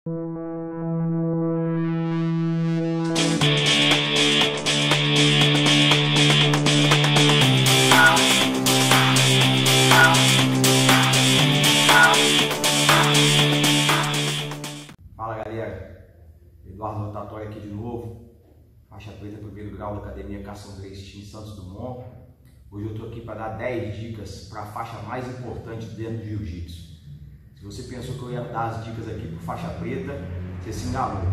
Fala galera, Eduardo Rotatório aqui de novo, faixa preta primeiro grau da Academia Cação Grace em Santos Dumont. Hoje eu estou aqui para dar 10 dicas para a faixa mais importante dentro do jiu-jitsu. Se você pensou que eu ia dar as dicas aqui para faixa preta, você se enganou.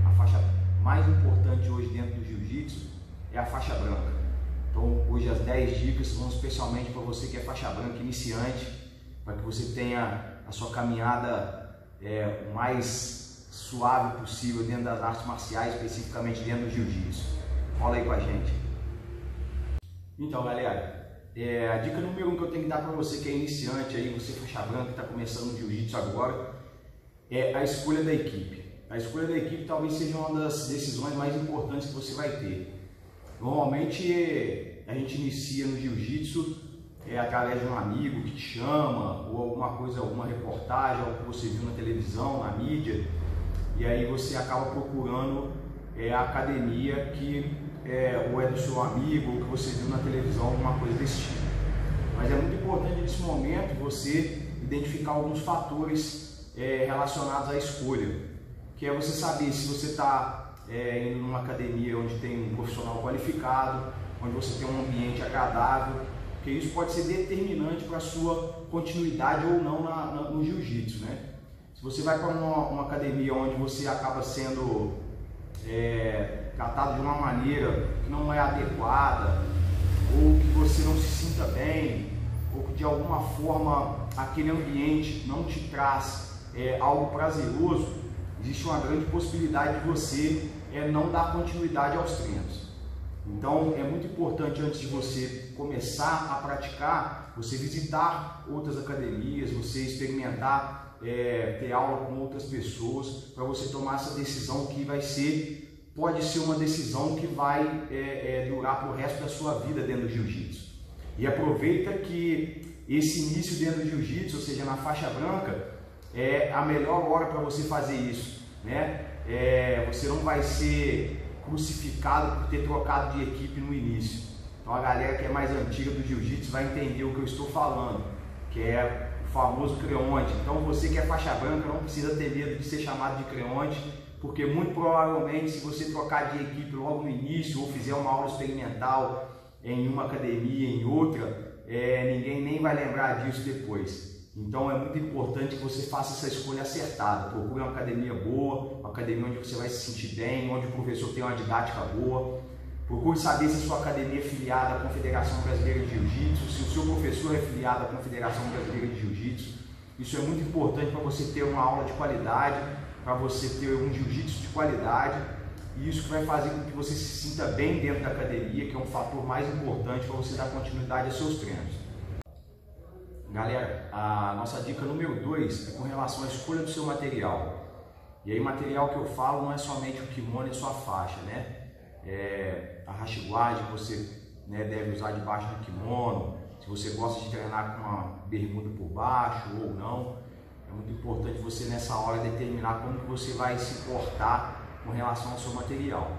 A faixa mais importante hoje dentro do jiu-jitsu é a faixa branca. Então hoje as 10 dicas vão especialmente para você que é faixa branca iniciante, para que você tenha a sua caminhada o mais suave possível dentro das artes marciais, especificamente dentro do jiu-jitsu. Fala aí com a gente. Então galera, a dica número 1 que eu tenho que dar para você que é iniciante aí, você faixa branca que está começando no jiu-jitsu agora, é a escolha da equipe. A escolha da equipe talvez seja uma das decisões mais importantes que você vai ter. Normalmente a gente inicia no jiu-jitsu através de um amigo que te chama, ou alguma coisa, alguma reportagem, algo que você viu na televisão, na mídia, e aí você acaba procurando a academia que ou é do seu amigo, ou que você viu na televisão, alguma coisa desse tipo. Mas é muito importante nesse momento você identificar alguns fatores relacionados à escolha, que é você saber se você está indo numa academia onde tem um profissional qualificado, onde você tem um ambiente agradável, porque isso pode ser determinante para a sua continuidade ou não no jiu-jitsu, né? Se você vai para uma academia onde você acaba sendo tratado de uma maneira que não é adequada, ou que você não se sinta bem, ou que de alguma forma aquele ambiente não te traz algo prazeroso, existe uma grande possibilidade de você não dar continuidade aos treinos. Então é muito importante, antes de você começar a praticar, você visitar outras academias, você experimentar, ter aula com outras pessoas, para você tomar essa decisão que pode ser uma decisão que vai durar para o resto da sua vida dentro do jiu-jitsu. E aproveita que esse início dentro do jiu-jitsu, ou seja, na faixa branca, é a melhor hora para você fazer isso, né? Você não vai ser crucificado por ter trocado de equipe no início. Então a galera que é mais antiga do jiu-jitsu vai entender o que eu estou falando, que é o famoso creonte. Então você que é faixa branca não precisa ter medo de ser chamado de creonte, porque muito provavelmente se você trocar de equipe logo no início ou fizer uma aula experimental em uma academia, em outra, ninguém nem vai lembrar disso depois. Então é muito importante que você faça essa escolha acertada. Procure uma academia boa, uma academia onde você vai se sentir bem, onde o professor tem uma didática boa. Procure saber se a sua academia é filiada à Confederação Brasileira de Jiu-Jitsu, se o seu professor é filiado à Confederação Brasileira de Jiu-Jitsu. Isso é muito importante para você ter uma aula de qualidade, para você ter um jiu-jitsu de qualidade, e isso que vai fazer com que você se sinta bem dentro da academia, que é um fator mais importante para você dar continuidade aos seus treinos. Galera, a nossa dica número 2 é com relação à escolha do seu material. E aí o material que eu falo não é somente o kimono e sua faixa, né? A rashiguard que você deve usar debaixo do kimono, se você gosta de treinar com uma bermuda por baixo ou não. É muito importante você nessa hora determinar como que você vai se portar com relação ao seu material.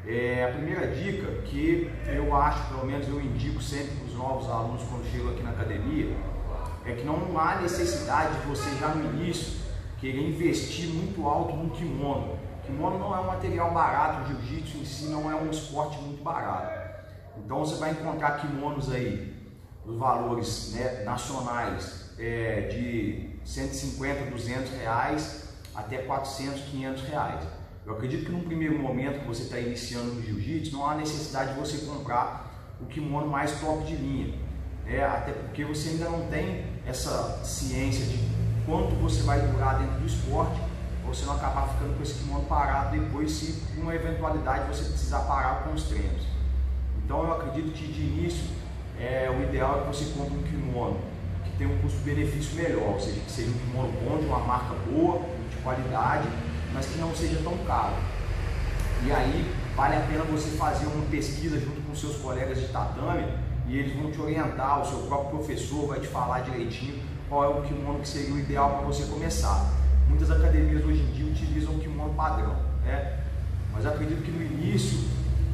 A primeira dica que eu acho, pelo menos eu indico sempre para os novos alunos quando chegam aqui na academia, é que não há necessidade de você já no início querer investir muito alto no kimono. O kimono não é um material barato, o jiu-jitsu em si não é um esporte muito barato. Então você vai encontrar kimonos aí, os valores nacionais de 150, 200 reais até 400, 500 reais. Eu acredito que num primeiro momento que você está iniciando no jiu-jitsu, não há necessidade de você comprar o kimono mais top de linha. Até porque você ainda não tem essa ciência de quanto você vai durar dentro do esporte, ou você não acabar ficando com esse kimono parado depois, se por uma eventualidade você precisar parar com os treinos. Então eu acredito que de início o ideal é que você compre um kimono que tenha um custo-benefício melhor, ou seja, que seja um kimono bom, de uma marca boa, de qualidade, mas que não seja tão caro. E aí vale a pena você fazer uma pesquisa junto com seus colegas de tatame, e eles vão te orientar, o seu próprio professor vai te falar direitinho qual é o kimono que seria o ideal para você começar. muitas academias hoje em dia utilizam o kimono padrão, né? Mas eu acredito que no início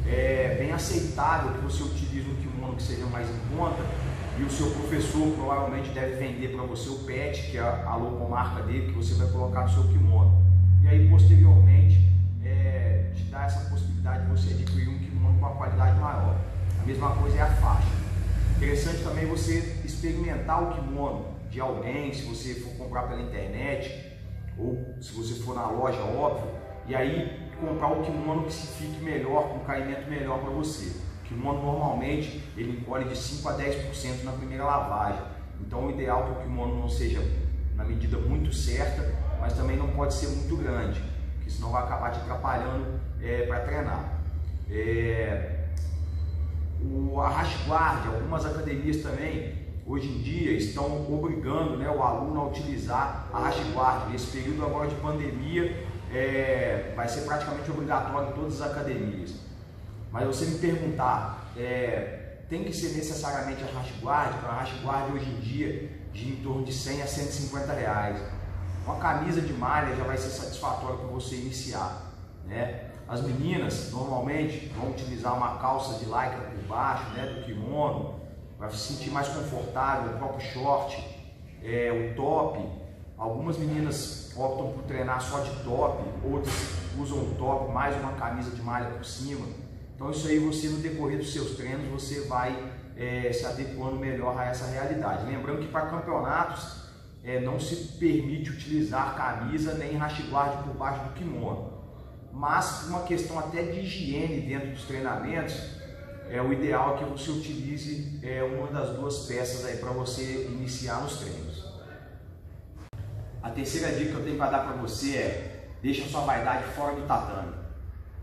é bem aceitável que você utilize um kimono que seja mais em conta, e o seu professor provavelmente deve vender para você o pet, que é a logomarca dele, que você vai colocar no seu kimono. E aí posteriormente te dá essa possibilidade de você adquirir um kimono com uma qualidade maior. A mesma coisa é a faixa. Interessante também você experimentar o kimono de alguém, se você for comprar pela internet ou se você for na loja, óbvio, e aí comprar o kimono que se fique melhor, com um caimento melhor para você. O kimono normalmente ele encolhe de 5 a 10% na primeira lavagem, então o ideal é que o kimono não seja na medida muito certa, mas também não pode ser muito grande, porque senão vai acabar te atrapalhando para treinar. A rash guard, algumas academias também hoje em dia estão obrigando, né, o aluno a utilizar a rash guard. Nesse período agora de pandemia vai ser praticamente obrigatório em todas as academias. Mas você me perguntar, tem que ser necessariamente a rash guard? A rash guard hoje em dia de em torno de 100 a 150 reais. Uma camisa de malha já vai ser satisfatória para você iniciar, né? As meninas normalmente vão utilizar uma calça de lycra por baixo, né, do kimono, para se sentir mais confortável, o próprio short, o top. Algumas meninas optam por treinar só de top, outras usam o top mais uma camisa de malha por cima. Então isso aí você, no decorrer dos seus treinos, você vai se adequando melhor a essa realidade. Lembrando que para campeonatos não se permite utilizar camisa nem rash guard por baixo do kimono. Mas por uma questão até de higiene dentro dos treinamentos, o ideal é que você utilize uma das duas peças aí para você iniciar nos treinos. A terceira dica que eu tenho para dar para você é: deixa a sua vaidade fora do tatame.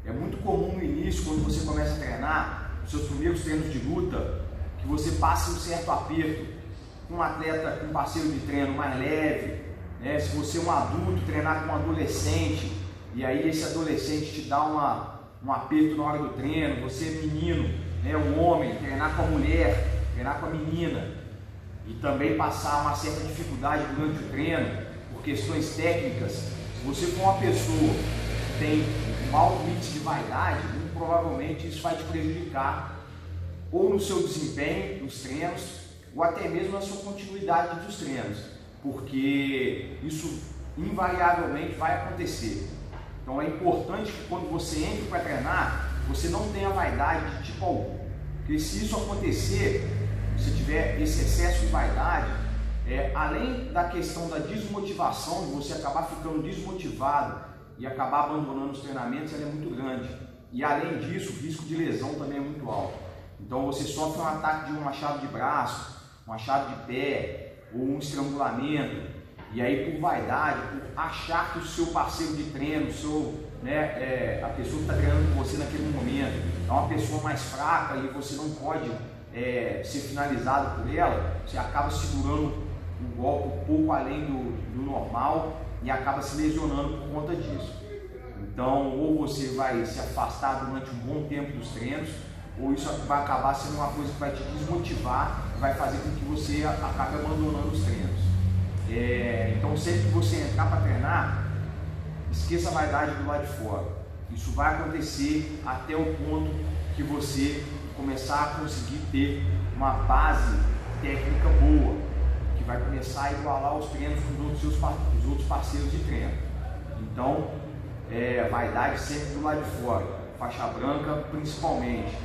É muito comum no início, quando você começa a treinar, os seus primeiros treinos de luta, que você passe um certo aperto com um atleta, com um parceiro de treino mais leve, né? Se você é um adulto, treinar com um adolescente, e aí esse adolescente te dá um aperto na hora do treino, você é menino, né, um homem, treinar com a mulher, treinar com a menina, e também passar uma certa dificuldade durante o treino, por questões técnicas. Se você for uma pessoa que tem um alto índice de vaidade, muito provavelmente isso vai te prejudicar ou no seu desempenho nos treinos, ou até mesmo na sua continuidade dos treinos, porque isso invariavelmente vai acontecer. Então é importante que quando você entre para treinar, você não tenha vaidade de tipo algum, porque se isso acontecer, se tiver esse excesso de vaidade, além da questão da desmotivação, de você acabar ficando desmotivado e acabar abandonando os treinamentos, ela é muito grande. E além disso, o risco de lesão também é muito alto. Então você sofre um ataque de um machado de braço, um machado de pé, ou um estrangulamento, e aí por vaidade, por achar que o seu parceiro de treino, a pessoa que está treinando com você naquele momento, é uma pessoa mais fraca e você não pode ser finalizado por ela, você acaba segurando o golpe um pouco além do normal e acaba se lesionando por conta disso. Então, ou você vai se afastar durante um bom tempo dos treinos, ou isso vai acabar sendo uma coisa que vai te desmotivar, vai fazer com que você acabe abandonando os treinos. Então, sempre que você entrar para treinar, esqueça a vaidade do lado de fora. Isso vai acontecer até o ponto que você começar a conseguir ter uma base técnica boa, que vai começar a igualar os treinos com os outros parceiros de treino. Então, vaidade sempre do lado de fora, faixa branca principalmente,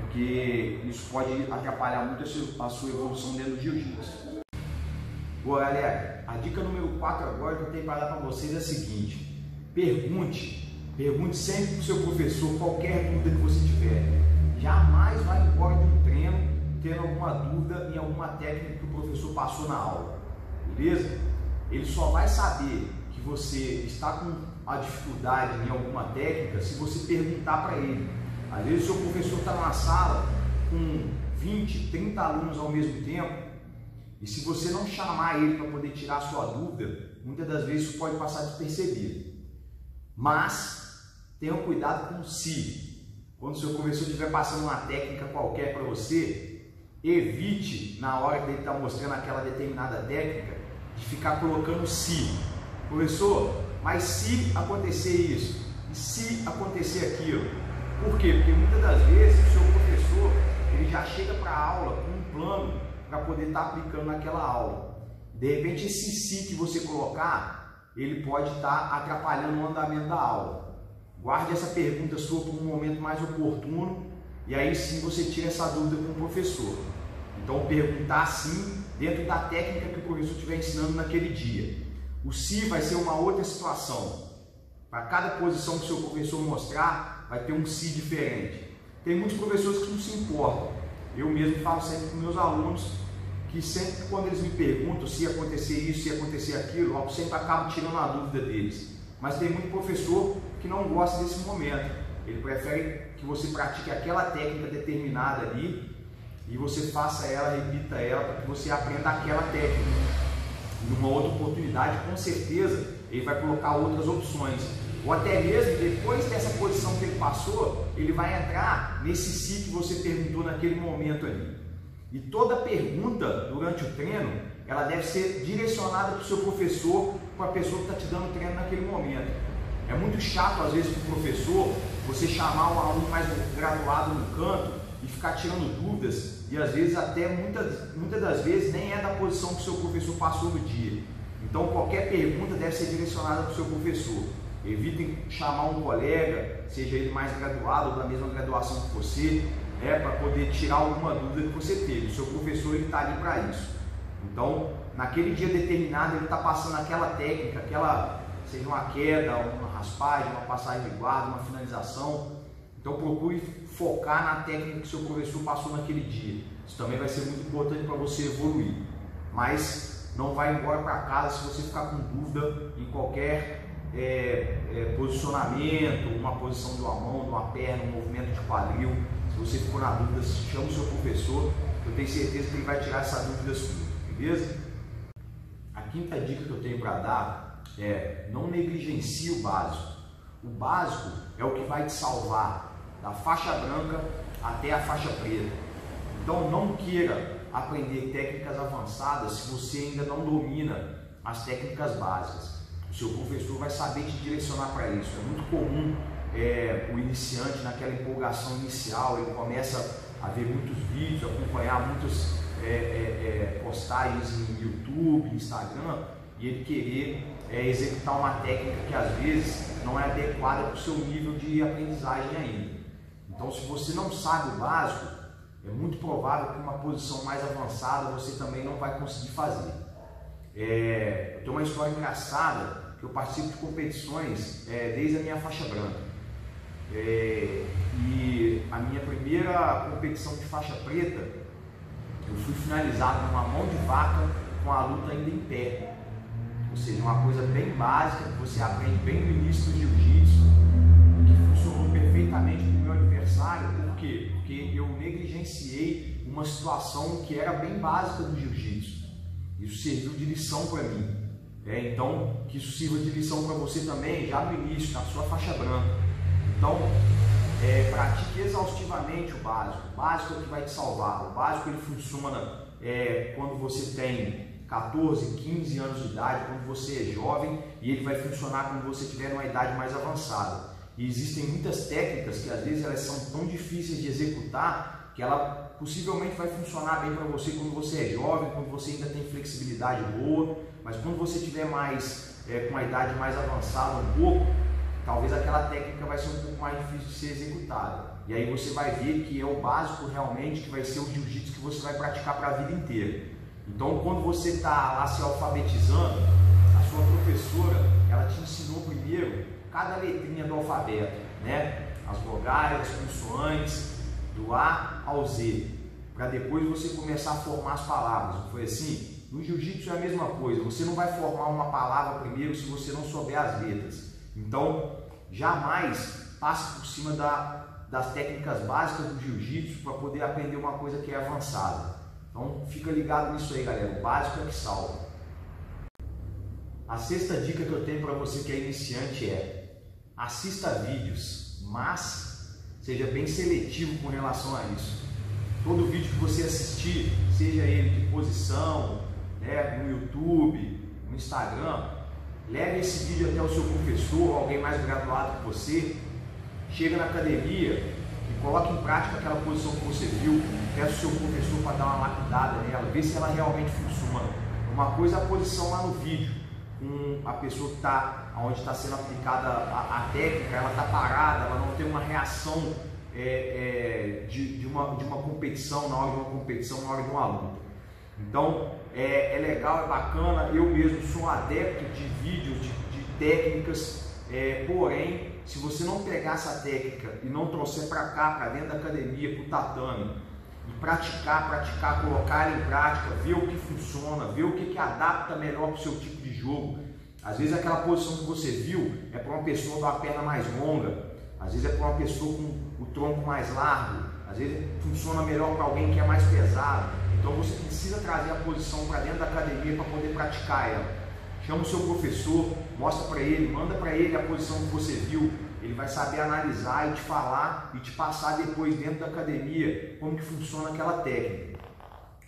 porque isso pode atrapalhar muito a sua evolução dentro do jiu-jitsu. Bom, galera, a dica número 4 agora que eu tenho para dar para vocês é a seguinte: pergunte sempre para o seu professor qualquer dúvida que você tiver. Jamais vá embora de um treino tendo alguma dúvida em alguma técnica que o professor passou na aula, beleza? Ele só vai saber que você está com a dificuldade em alguma técnica se você perguntar para ele. Às vezes o seu professor está numa sala com 20, 30 alunos ao mesmo tempo, e se você não chamar ele para poder tirar a sua dúvida, muitas das vezes isso pode passar despercebido. Mas tenha cuidado com o se. Quando o seu professor estiver passando uma técnica qualquer para você, evite, na hora que ele está mostrando aquela determinada técnica, de ficar colocando se. Professor, mas se acontecer isso, e se acontecer aquilo? Por quê? Porque muitas das vezes o seu professor ele já chega para a aula com um plano para poder estar aplicando naquela aula. De repente esse se que você colocar, ele pode estar atrapalhando o andamento da aula. Guarde essa pergunta sua para um momento mais oportuno e aí sim você tira essa dúvida com o professor. Então perguntar sim dentro da técnica que o professor estiver ensinando naquele dia. O se vai ser uma outra situação. Para cada posição que o seu professor mostrar, vai ter um se diferente. Tem muitos professores que não se importam. Eu mesmo falo sempre com meus alunos que sempre quando eles me perguntam se ia acontecer isso, se ia acontecer aquilo, eu sempre acabo tirando a dúvida deles. Mas tem muito professor que não gosta desse momento. Ele prefere que você pratique aquela técnica determinada ali e você faça ela, repita ela, para que você aprenda aquela técnica. Em uma outra oportunidade, com certeza, ele vai colocar outras opções. Ou até mesmo, depois dessa posição que ele passou, ele vai entrar nesse si que você perguntou naquele momento ali. E toda pergunta durante o treino, ela deve ser direcionada para o seu professor, para a pessoa que está te dando o treino naquele momento. É muito chato, às vezes, para o professor, você chamar um aluno mais graduado no canto e ficar tirando dúvidas, e às vezes até muitas das vezes nem é da posição que o seu professor passou no dia. Então qualquer pergunta deve ser direcionada para o seu professor. Evitem chamar um colega, seja ele mais graduado ou da mesma graduação que você, para poder tirar alguma dúvida que você teve. O seu professor está ali para isso. Então, naquele dia determinado, ele está passando aquela técnica, seja uma queda, uma raspagem, uma passagem de guarda, uma finalização. Então procure focar na técnica que o seu professor passou naquele dia. Isso também vai ser muito importante para você evoluir. Mas não vai embora para casa se você ficar com dúvida em qualquer posicionamento, uma posição de uma mão, de uma perna, um movimento de quadril. Se você ficou na dúvida, chama o seu professor. Eu tenho certeza que ele vai tirar essa dúvida sua, beleza? A quinta dica que eu tenho para dar é: não negligencie o básico. O básico é o que vai te salvar da faixa branca até a faixa preta. Então não queira aprender técnicas avançadas se você ainda não domina as técnicas básicas. O seu professor vai saber te direcionar para isso. É muito comum o iniciante, naquela empolgação inicial, ele começa a ver muitos vídeos, acompanhar muitas postagens em YouTube, Instagram, e ele querer executar uma técnica que às vezes não é adequada para o seu nível de aprendizagem ainda. Então, se você não sabe o básico, é muito provável que uma posição mais avançada você também não vai conseguir fazer. Eu tenho uma história engraçada, que eu participo de competições desde a minha faixa branca. E a minha primeira competição de faixa preta, eu fui finalizado numa mão de vaca com a luta ainda em pé. Ou seja, uma coisa bem básica que você aprende bem no início do jiu-jitsu, que funcionou perfeitamente para o meu adversário. Por quê? Porque eu negligenciei uma situação que era bem básica do jiu-jitsu. Isso serviu de lição para mim. Então, que isso sirva de lição para você também, já no início, na sua faixa branca. Então, pratique exaustivamente o básico. O básico é o que vai te salvar. O básico ele funciona quando você tem 14, 15 anos de idade, quando você é jovem, e ele vai funcionar quando você tiver uma idade mais avançada. E existem muitas técnicas que às vezes elas são tão difíceis de executar que ela possivelmente vai funcionar bem para você quando você é jovem, quando você ainda tem flexibilidade boa, mas quando você tiver com uma idade mais avançada um pouco, talvez aquela técnica vai ser um pouco mais difícil de ser executada. E aí você vai ver que é o básico realmente que vai ser o jiu-jitsu que você vai praticar para a vida inteira. Então, quando você está lá se alfabetizando, a sua professora, ela te ensinou primeiro cada letrinha do alfabeto, né? As vogais, as consoantes, do A ao Z, para depois você começar a formar as palavras. Não foi assim? No jiu-jitsu é a mesma coisa, você não vai formar uma palavra primeiro se você não souber as letras. Então, jamais passe por cima das técnicas básicas do jiu-jitsu para poder aprender uma coisa que é avançada. Então, fica ligado nisso aí, galera. O básico é que salva. A sexta dica que eu tenho para você que é iniciante é: assista vídeos, mas seja bem seletivo com relação a isso. Todo vídeo que você assistir, seja ele de posição, no YouTube, no Instagram, leve esse vídeo até o seu professor, alguém mais graduado que você, chega na academia e coloque em prática aquela posição que você viu, peça o seu professor para dar uma lapidada nela, ver se ela realmente funciona. Uma coisa é a posição lá no vídeo, com a pessoa que está, onde está sendo aplicada a técnica, ela está parada, ela não tem uma reação de uma competição, na hora de uma competição, na hora de uma luta. Então é legal, é bacana, eu mesmo sou adepto de vídeos, de técnicas, porém, se você não pegar essa técnica e não trouxer para cá, para dentro da academia, para o tatame, e praticar, colocar ela em prática, ver o que funciona, ver o que adapta melhor para o seu tipo de jogo. Às vezes aquela posição que você viu é para uma pessoa com a perna mais longa, às vezes é para uma pessoa com o tronco mais largo, às vezes funciona melhor para alguém que é mais pesado. Então você precisa trazer a posição para dentro da academia para poder praticar ela. Chama o seu professor, mostra para ele, manda para ele a posição que você viu, ele vai saber analisar e te falar e te passar depois dentro da academia como que funciona aquela técnica.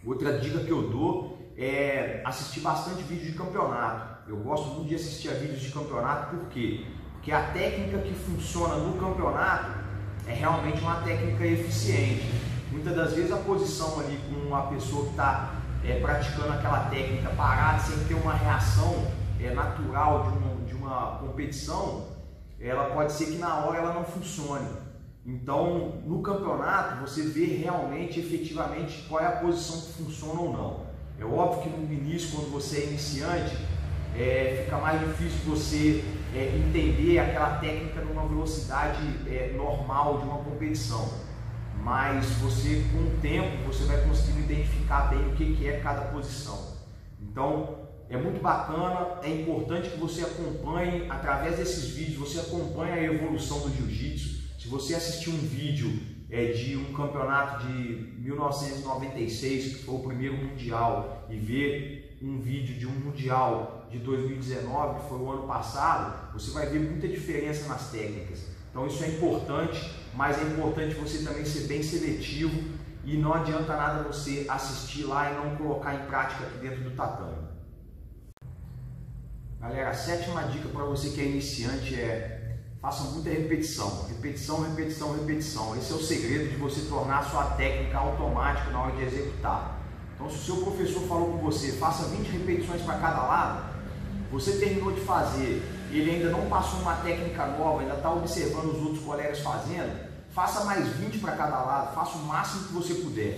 Outra dica que eu dou é assistir bastante vídeo de campeonato. Eu gosto muito de assistir a vídeos de campeonato, por quê? Porque a técnica que funciona no campeonato é realmente uma técnica eficiente. Muitas das vezes a posição ali com uma pessoa que está praticando aquela técnica parada, sem ter uma reação natural de uma competição, ela pode ser que na hora ela não funcione. Então, no campeonato, você vê realmente, efetivamente, qual é a posição que funciona ou não. É óbvio que no início, quando você é iniciante, fica mais difícil você entender aquela técnica numa velocidade normal de uma competição. Mas você, com o tempo, você vai conseguindo identificar bem o que é cada posição. Então, é muito bacana, é importante que você acompanhe, através desses vídeos, você acompanhe a evolução do jiu-jitsu. Se você assistir um vídeo de um campeonato de 1996, que foi o primeiro mundial, e ver um vídeo de um mundial de 2019, que foi o ano passado, você vai ver muita diferença nas técnicas. Então isso é importante, mas é importante você também ser bem seletivo e não adianta nada você assistir lá e não colocar em prática aqui dentro do tatame. Galera, a sétima dica para você que é iniciante é: faça muita repetição, repetição, repetição, repetição. Esse é o segredo de você tornar a sua técnica automática na hora de executar. Então, se o seu professor falou com você, faça 20 repetições para cada lado, você terminou de fazer, ele ainda não passou uma técnica nova, ainda está observando os outros colegas fazendo, faça mais 20 para cada lado, faça o máximo que você puder.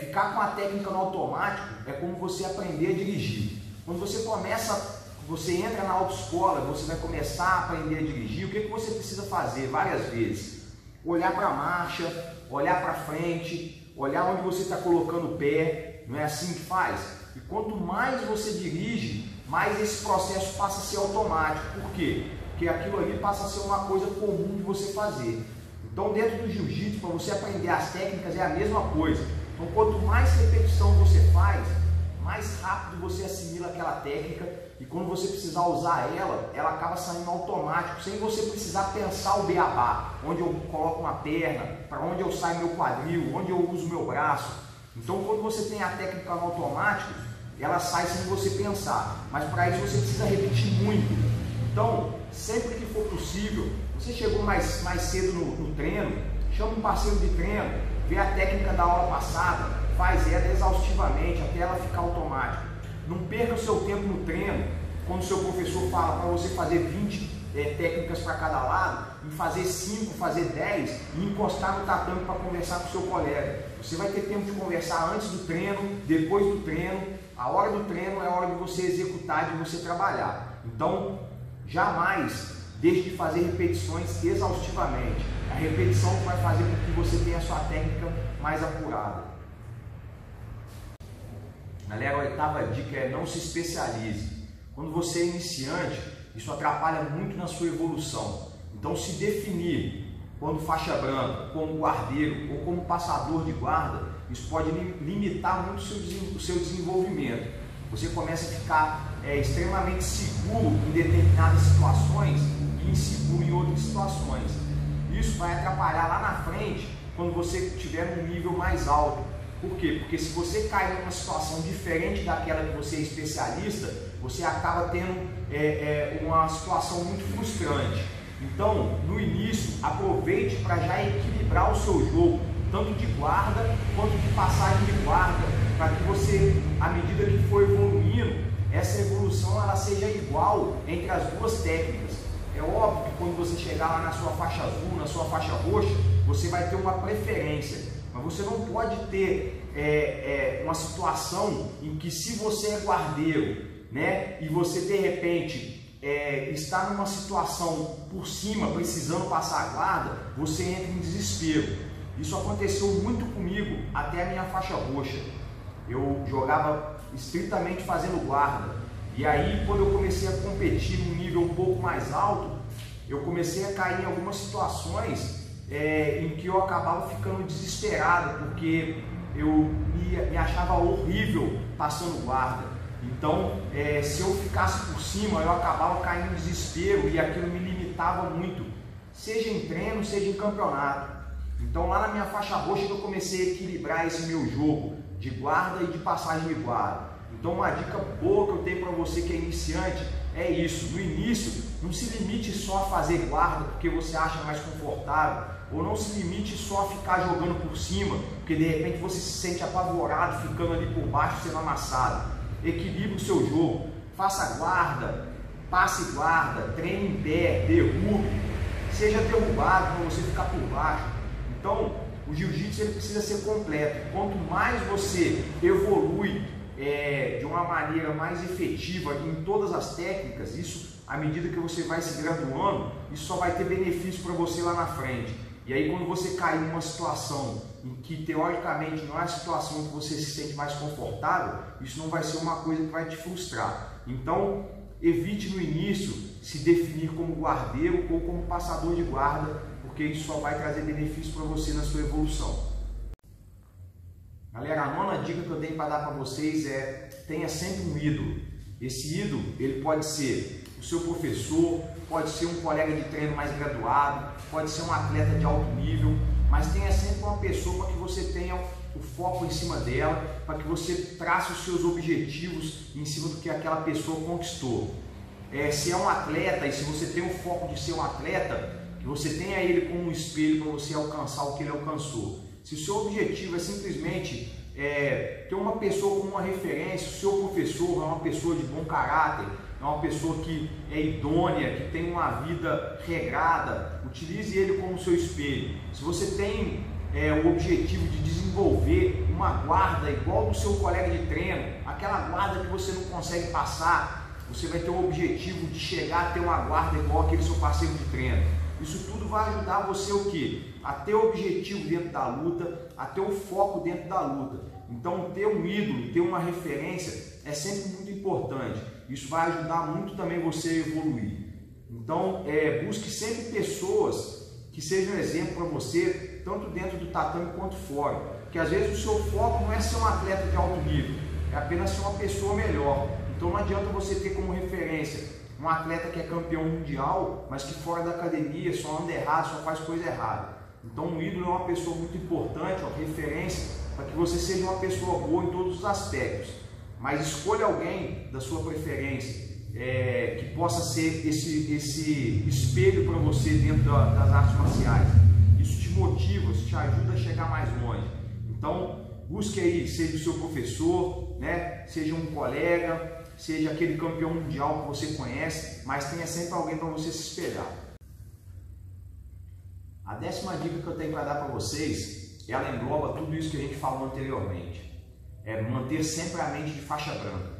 Ficar com a técnica no automático é como você aprender a dirigir. Quando você entra na autoescola, você vai começar a aprender a dirigir, o que você precisa fazer várias vezes? Olhar para a marcha, olhar para frente, olhar onde você está colocando o pé, não é assim que faz? E quanto mais você dirige, mais esse processo passa a ser automático. Por quê? Porque aquilo ali passa a ser uma coisa comum de você fazer. Então, dentro do jiu-jitsu, para você aprender as técnicas é a mesma coisa. Então, quanto mais repetição você faz, mais rápido você assimila aquela técnica, e quando você precisar usar ela acaba saindo automático, sem você precisar pensar o beabá, onde eu coloco uma perna, para onde eu saio meu quadril, onde eu uso meu braço. Então, quando você tem a técnica no automático, ela sai sem você pensar, mas para isso você precisa repetir muito. Então, sempre que for possível, você chegou mais cedo no treino, chama um parceiro de treino, vê a técnica da aula passada, faz ela exaustivamente até ela ficar automática. Não perca o seu tempo no treino, quando o seu professor fala para você fazer 20 técnicas para cada lado, em fazer 5, fazer 10 e encostar no tatame para conversar com o seu colega. Você vai ter tempo de conversar antes do treino, depois do treino. A hora do treino é a hora de você executar, de você trabalhar. Então, jamais deixe de fazer repetições exaustivamente. A repetição vai fazer com que você tenha a sua técnica mais apurada. Galera, a oitava dica é: não se especialize. Quando você é iniciante, isso atrapalha muito na sua evolução. Então, se definir quando faixa branca, como guardeiro ou como passador de guarda, isso pode limitar muito o seu desenvolvimento. Você começa a ficar extremamente seguro em determinadas situações e inseguro em outras situações. Isso vai atrapalhar lá na frente quando você tiver um nível mais alto. Por quê? Porque se você cai numa situação diferente daquela que você é especialista, você acaba tendo uma situação muito frustrante. Então, no início, aproveite para já equilibrar o seu jogo, tanto de guarda quanto de passagem de guarda, para que você, à medida que for evoluindo, essa evolução ela seja igual entre as duas técnicas. É óbvio que quando você chegar lá na sua faixa azul, na sua faixa roxa, você vai ter uma preferência, mas você não pode ter uma situação em que, se você é guardeiro, né, e você de repente está numa situação por cima, precisando passar a guarda, você entra em desespero. Isso aconteceu muito comigo até a minha faixa roxa. Eu jogava estritamente fazendo guarda, e aí quando eu comecei a competir num nível um pouco mais alto, eu comecei a cair em algumas situações em que eu acabava ficando desesperado, porque eu me achava horrível passando guarda. Então, se eu ficasse por cima, eu acabava caindo em desespero e aquilo me limitava muito, seja em treino, seja em campeonato. Então, lá na minha faixa roxa, eu comecei a equilibrar esse meu jogo de guarda e de passagem de guarda. Então, uma dica boa que eu tenho para você que é iniciante é isso: no início, não se limite só a fazer guarda porque você acha mais confortável, ou não se limite só a ficar jogando por cima, porque de repente você se sente apavorado ficando ali por baixo sendo amassado. Equilibre o seu jogo, faça guarda, passe guarda, treine em pé, derrube, seja derrubado para você ficar por baixo. Então, o jiu-jitsu ele precisa ser completo. Quanto mais você evolui de uma maneira mais efetiva em todas as técnicas, isso, à medida que você vai se graduando, isso só vai ter benefício para você lá na frente. E aí, quando você cair numa situação em que teoricamente não é a situação em que você se sente mais confortável, isso não vai ser uma coisa que vai te frustrar. Então, evite no início se definir como guardeiro ou como passador de guarda, porque isso só vai trazer benefício para você na sua evolução. Galera, a nona dica que eu tenho para dar para vocês é: tenha sempre um ídolo. Esse ídolo, ele pode ser o seu professor, pode ser um colega de treino mais graduado, pode ser um atleta de alto nível, mas tenha sempre uma pessoa para que você tenha o foco em cima dela, para que você trace os seus objetivos em cima do que aquela pessoa conquistou. Se é um atleta e se você tem o foco de ser um atleta, que você tenha ele como um espelho para você alcançar o que ele alcançou. Se o seu objetivo é simplesmente ter uma pessoa como uma referência, o seu professor é uma pessoa de bom caráter, é uma pessoa que é idônea, que tem uma vida regrada, utilize ele como seu espelho. Se você tem o objetivo de desenvolver uma guarda igual do seu colega de treino, aquela guarda que você não consegue passar, você vai ter o objetivo de chegar a ter uma guarda igual aquele seu parceiro de treino. Isso tudo vai ajudar você o quê? A ter o objetivo dentro da luta, a ter o foco dentro da luta. Então, ter um ídolo, ter uma referência é sempre muito importante. Isso vai ajudar muito também você a evoluir. Então, busque sempre pessoas que sejam exemplo para você, tanto dentro do tatame quanto fora. Porque às vezes o seu foco não é ser um atleta de alto nível, é apenas ser uma pessoa melhor. Então não adianta você ter como referência um atleta que é campeão mundial, mas que fora da academia só anda errado, só faz coisa errada. Então um ídolo é uma pessoa muito importante, uma referência, para que você seja uma pessoa boa em todos os aspectos. Mas escolha alguém da sua preferência, que possa ser esse espelho para você dentro das artes marciais. Isso te motiva, isso te ajuda a chegar mais longe. Então busque aí, seja o seu professor, né? Seja um colega, seja aquele campeão mundial que você conhece, mas tenha sempre alguém para você se espelhar. A 10ª dica que eu tenho para dar para vocês, ela engloba tudo isso que a gente falou anteriormente. É manter sempre a mente de faixa branca.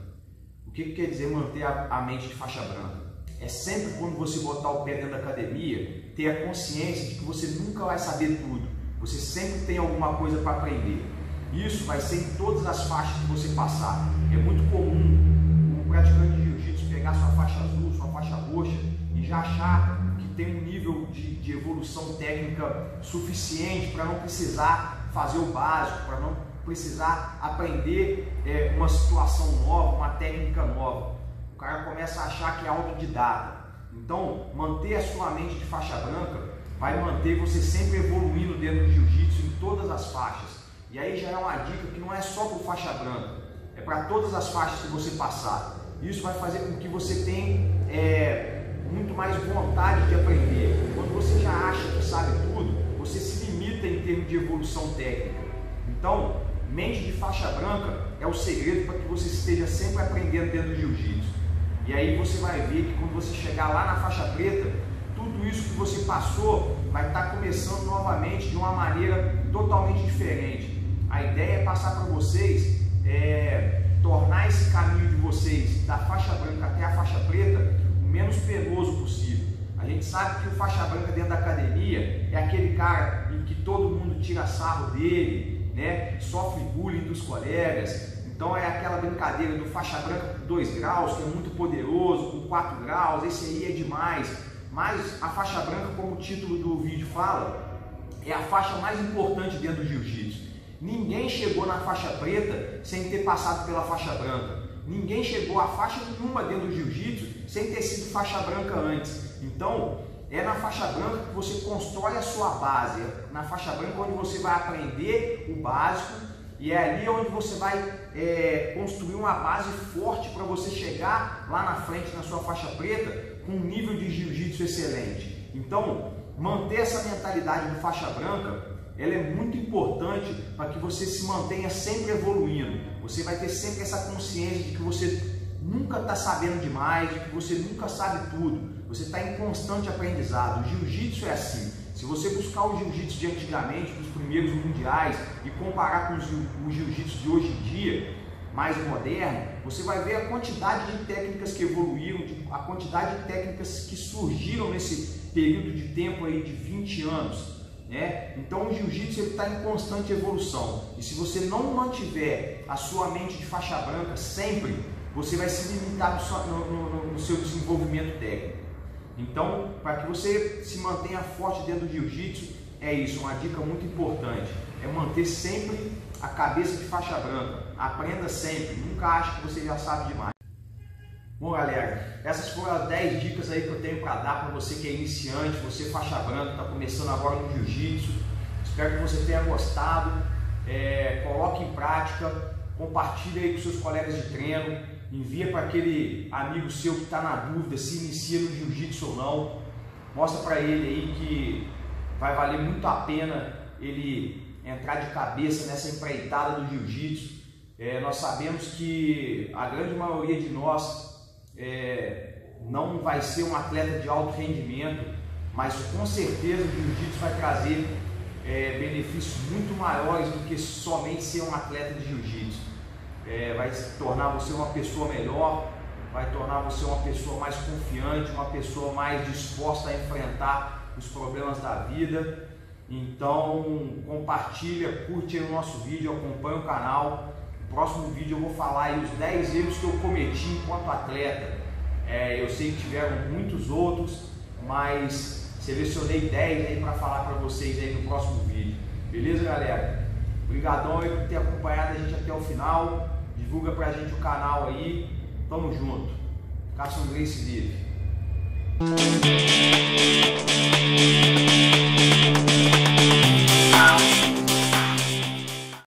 O que quer dizer manter a mente de faixa branca? É sempre quando você botar o pé dentro da academia, ter a consciência de que você nunca vai saber tudo. Você sempre tem alguma coisa para aprender. Isso vai ser em todas as faixas que você passar. É muito comum um praticante de jiu-jitsu pegar sua faixa azul, sua faixa roxa e já achar que tem um nível de evolução técnica suficiente para não precisar fazer o básico, para não precisar aprender uma situação nova, uma técnica nova. O cara começa a achar que é autodidata. Então, manter a sua mente de faixa branca vai manter você sempre evoluindo dentro do jiu-jitsu em todas as faixas. E aí já é uma dica que não é só para o faixa branca, é para todas as faixas que você passar. Isso vai fazer com que você tenha muito mais vontade de aprender. Quando você já acha que sabe tudo, você se limita em termos de evolução técnica. Então, mente de faixa branca é o segredo para que você esteja sempre aprendendo dentro do jiu-jitsu. E aí você vai ver que quando você chegar lá na faixa preta, tudo isso que você passou vai estar começando novamente de uma maneira totalmente diferente. A ideia é passar para vocês, tornar esse caminho de vocês da faixa branca até a faixa preta o menos penoso possível. A gente sabe que o faixa branca dentro da academia é aquele cara em que todo mundo tira sarro dele, né? Sofre bullying dos colegas. Então é aquela brincadeira do faixa branca com 2 graus, que é muito poderoso, com 4 graus, esse aí é demais. Mas a faixa branca, como o título do vídeo fala, é a faixa mais importante dentro do jiu-jitsu. Ninguém chegou na faixa preta sem ter passado pela faixa branca. Ninguém chegou a faixa nenhuma dentro do jiu-jitsu sem ter sido faixa branca antes. Então, é na faixa branca que você constrói a sua base. É na faixa branca onde você vai aprender o básico e é ali onde você vai construir uma base forte para você chegar lá na frente na sua faixa preta com um nível de jiu-jitsu excelente. Então, manter essa mentalidade de faixa branca, ela é muito importante para que você se mantenha sempre evoluindo. Você vai ter sempre essa consciência de que você nunca está sabendo demais, de que você nunca sabe tudo. Você está em constante aprendizado. O jiu-jitsu é assim. Se você buscar o jiu-jitsu de antigamente, dos primeiros mundiais, e comparar com o jiu-jitsu de hoje em dia, mais moderno, você vai ver a quantidade de técnicas que evoluíram, a quantidade de técnicas que surgiram nesse período de tempo aí de 20 anos. Então o jiu-jitsu está em constante evolução, e se você não mantiver a sua mente de faixa branca sempre, você vai se limitar no seu desenvolvimento técnico. Então, para que você se mantenha forte dentro do jiu-jitsu, é isso, uma dica muito importante, é manter sempre a cabeça de faixa branca. Aprenda sempre, nunca ache que você já sabe demais. Bom, galera, essas foram as 10 dicas aí que eu tenho para dar para você que é iniciante, você faixa branca, está começando agora no jiu-jitsu. Espero que você tenha gostado. Coloque em prática, compartilhe aí com seus colegas de treino, envia para aquele amigo seu que está na dúvida se inicia no jiu-jitsu ou não. Mostra para ele aí que vai valer muito a pena ele entrar de cabeça nessa empreitada do jiu-jitsu. Nós sabemos que a grande maioria de nós não vai ser um atleta de alto rendimento, mas com certeza o jiu-jitsu vai trazer benefícios muito maiores do que somente ser um atleta de jiu-jitsu. Vai tornar você uma pessoa melhor, vai tornar você uma pessoa mais confiante, uma pessoa mais disposta a enfrentar os problemas da vida. Então compartilha, curte aí o nosso vídeo, acompanha o canal. No próximo vídeo eu vou falar aí os 10 erros que eu cometi enquanto atleta. Eu sei que tiveram muitos outros, mas selecionei 10 aí para falar para vocês aí no próximo vídeo. Beleza, galera? Obrigadão aí por ter acompanhado a gente até o final. Divulga pra gente o canal aí. Tamo junto. Carson Gracie livre.